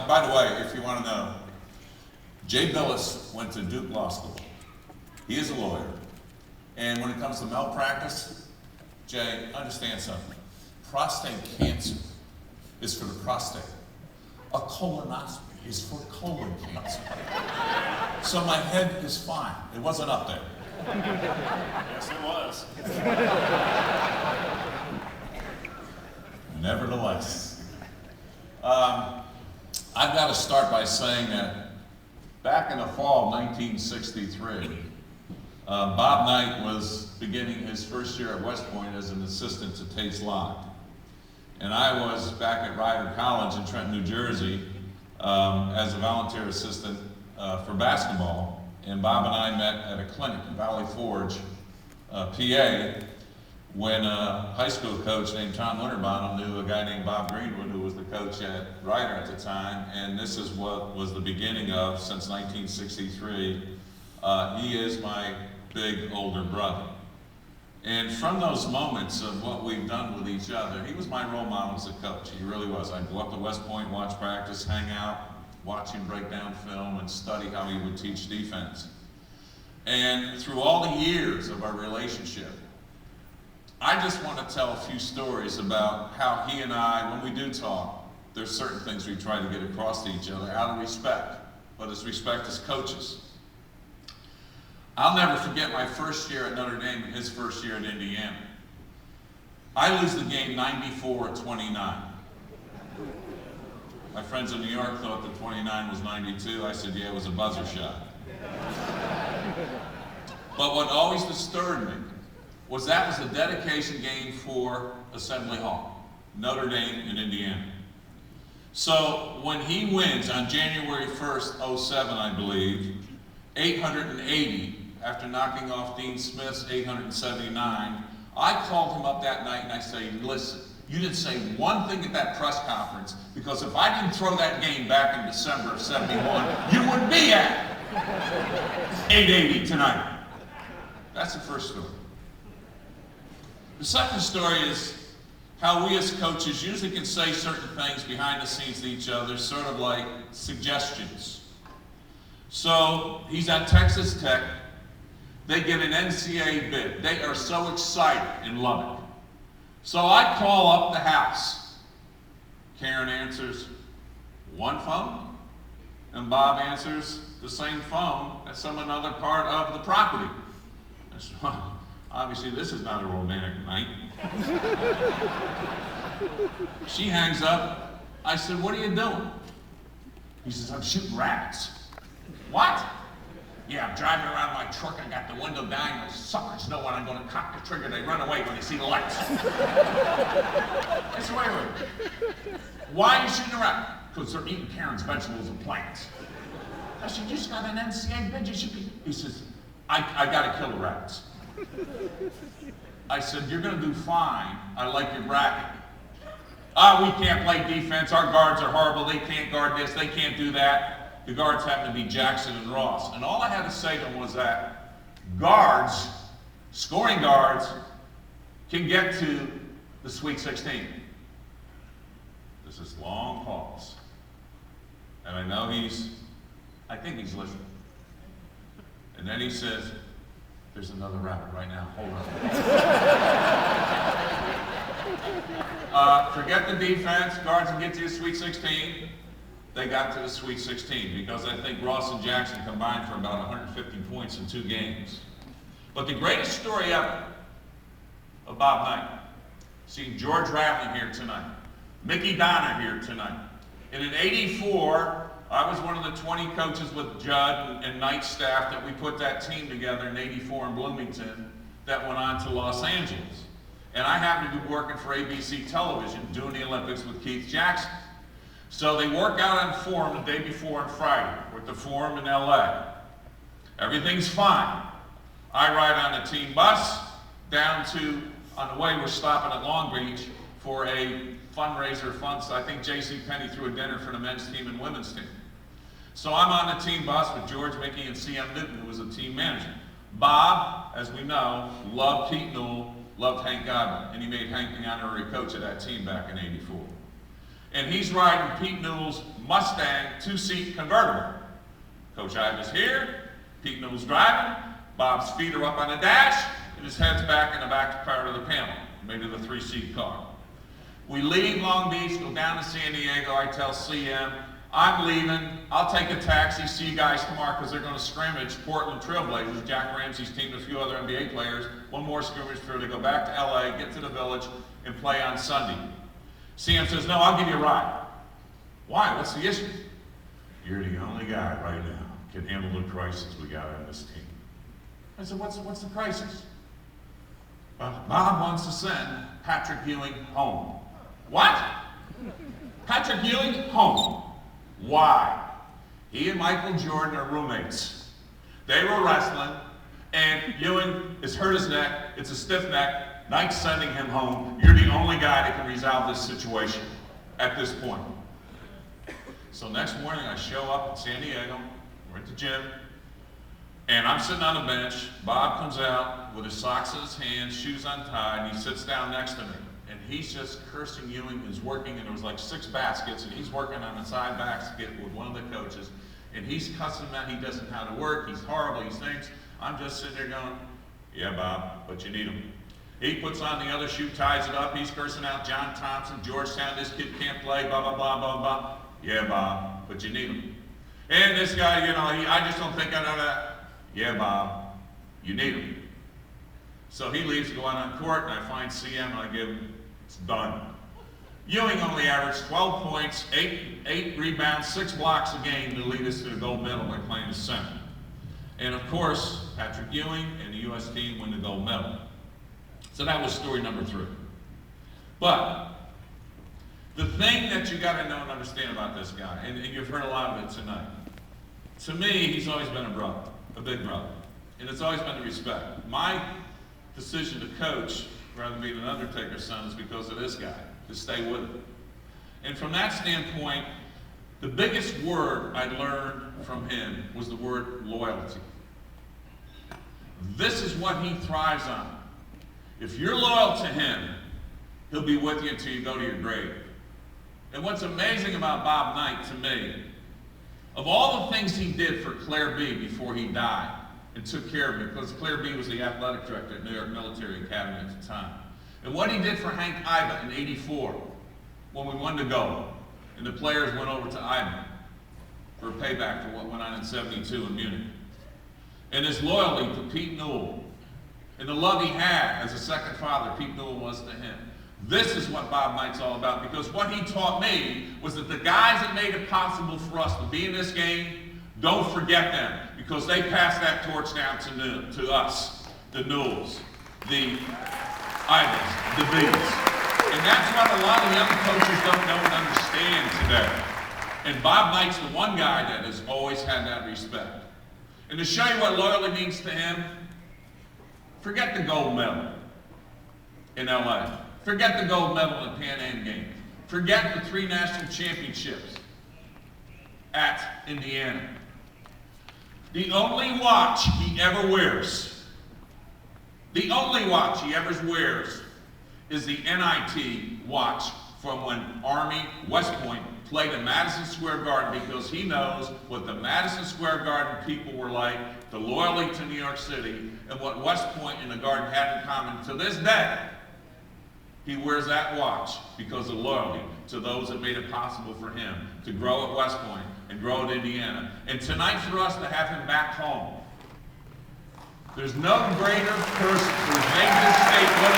By the way, if you want to know, Jay Billis went to Duke Law School. He is a lawyer. And when it comes to malpractice, Jay, understand something. Prostate cancer is for the prostate. A colonoscopy is for colon cancer. So my head is fine. It wasn't up there. Yes, it was. Nevertheless, I've got to start by saying that back in the fall of 1963, Bob Knight was beginning his first year at West Point as an assistant to Tate's Locke. And I was back at Rider College in Trenton, New Jersey, as a volunteer assistant for basketball. And Bob and I met at a clinic in Valley Forge, PA, when a high school coach named Tom Winterbottom knew a guy named Bob Greenwood, who was the coach at Rider at the time. And this is what was the beginning of, since 1963, he is my big older brother. And from those moments of what we've done with each other, he was my role model as a coach. He really was. I'd go up to West Point, watch practice, hang out, watch him break down film, and study how he would teach defense. And through all the years of our relationship, I just want to tell a few stories about how he and I, when we do talk, there's certain things we try to get across to each other out of respect, but it's respect as coaches. I'll never forget my first year at Notre Dame and his first year at Indiana. I lose the game 94-29. My friends in New York thought that 29 was 92. I said, yeah, it was a buzzer shot. But what always disturbed me was that was a dedication game for Assembly Hall, Notre Dame in Indiana. So when he wins on January 1st, 07, I believe, 880, after knocking off Dean Smith's 879, I called him up that night and I said, listen, you didn't say one thing at that press conference, because if I didn't throw that game back in December of 71, you wouldn't be at 880 tonight. That's the first story. The second story is how we as coaches usually can say certain things behind the scenes to each other, sort of like suggestions. So he's at Texas Tech. They get an NCAA bid. They are so excited and love it. So I call up the house. Karen answers one phone, and Bob answers the same phone at some another part of the property. I said, well, obviously this is not a romantic night. She hangs up. I said, what are you doing? He says, I'm shooting rabbits. What? Yeah, I'm driving around my truck, I got the window down, those suckers know when I'm going to cock the trigger, they run away when they see the lights. I said, wait. Why are you shooting around? Because they're eating Karen's vegetables and plants. I said, you just got an NCAA bid, you should be. He says, I got to kill the rabbits. I said, you're going to do fine, I like your bracket. We can't play defense, our guards are horrible, they can't guard this, they can't do that. The guards happen to be Jackson and Ross. And all I had to say to him was that guards, scoring guards, can get to the Sweet 16. There's this long pause. And I know I think he's listening. And then he says, there's another rabbit right now, hold on. Forget the defense, guards can get to the Sweet 16. They got to the Sweet 16 because I think Ross and Jackson combined for about 150 points in 2 games. But the greatest story ever of Bob Knight, seeing George Ratlin here tonight, Mickey Donner here tonight. And in '84, I was one of the 20 coaches with Judd and Knight's staff that we put that team together in '84 in Bloomington that went on to Los Angeles. And I happened to be working for ABC Television doing the Olympics with Keith Jackson. So they work out on form the day before on Friday. We're at the Forum in LA. Everything's fine. I ride on the team bus down to, on the way we're stopping at Long Beach for a fundraiser fund. So I think J.C. Penney threw a dinner for the men's team and women's team. So I'm on the team bus with George Mickey and C.M. Newton, who was a team manager. Bob, as we know, loved Pete Newell, loved Hank Godwin, and he made Hank the honorary coach of that team back in '84. And he's riding Pete Newell's Mustang two-seat convertible. Coach Iva's here, Pete Newell's driving, Bob's feet are up on the dash, and his head's back in the back part of the panel, made it a three-seat car. We leave Long Beach, go down to San Diego. I tell CM, I'm leaving. I'll take a taxi. See you guys tomorrow because they're going to scrimmage Portland Trailblazers, Jack Ramsey's team, and a few other NBA players. One more scrimmage before they go back to LA, get to the village, and play on Sunday. CM says, no, I'll give you a ride. Why? What's the issue? You're the only guy right now can handle the crisis we got on this team. I said, what's the crisis? Bob wants to send Patrick Ewing home. What? Patrick Ewing home. Why? He and Michael Jordan are roommates. They were wrestling, and Ewing has hurt his neck. It's a stiff neck. Nike's sending him home. You're the only guy that can resolve this situation at this point. So next morning I show up in San Diego, we're at the gym, and I'm sitting on the bench. Bob comes out with his socks in his hands, shoes untied, and he sits down next to me. And he's just cursing Ewing, who's working, and there was like 6 baskets, and he's working on a side basket with one of the coaches, and he's cussing him out. He doesn't know how to work. He's horrible. He stinks. I'm just sitting there going, yeah, Bob, but you need him. He puts on the other shoe, ties it up. He's cursing out John Thompson, Georgetown. This kid can't play, blah, blah, blah, blah, blah. Yeah, Bob, but you need him. And this guy, I just don't think I know that. Yeah, Bob, you need him. So he leaves to go out on court, and I find CM, and I give him, it's done. Ewing only averaged 12 points, 8 rebounds, 6 blocks a game to lead us to the gold medal by playing the center. And of course, Patrick Ewing and the U.S. team win the gold medal. So that was story number 3. But the thing that you got to know and understand about this guy, and you've heard a lot of it tonight, to me, he's always been a brother, a big brother. And it's always been the respect. My decision to coach, rather than being an Undertaker's son, is because of this guy, to stay with him. And from that standpoint, the biggest word I learned from him was the word loyalty. This is what he thrives on. If you're loyal to him, he'll be with you until you go to your grave. And what's amazing about Bob Knight to me, of all the things he did for Claire B before he died and took care of me, because Claire B was the athletic director at New York Military Academy at the time, and what he did for Hank Iva in '84 when we won the gold, and the players went over to Iva for a payback for what went on in '72 in Munich, and his loyalty to Pete Newell, and the love he had as a second father Pete Newell was to him. This is what Bob Knight's all about, because what he taught me was that the guys that made it possible for us to be in this game, don't forget them, because they passed that torch down to us, the Newells, the Ivas, the B's. And that's what a lot of young coaches don't know and understand today. And Bob Knight's the one guy that has always had that respect. And to show you what loyalty means to him, forget the gold medal in LA. Forget the gold medal in the Pan Am Games. Forget the 3 national championships at Indiana. The only watch he ever wears, is the NIT watch from when Army West Point played in Madison Square Garden, because he knows what the Madison Square Garden people were like, the loyalty to New York City, and what West Point and the Garden had in common. To this day, he wears that watch because of loyalty to those that made it possible for him to grow at West Point and grow at Indiana. And tonight for us to have him back home. There's no greater person who's made this state what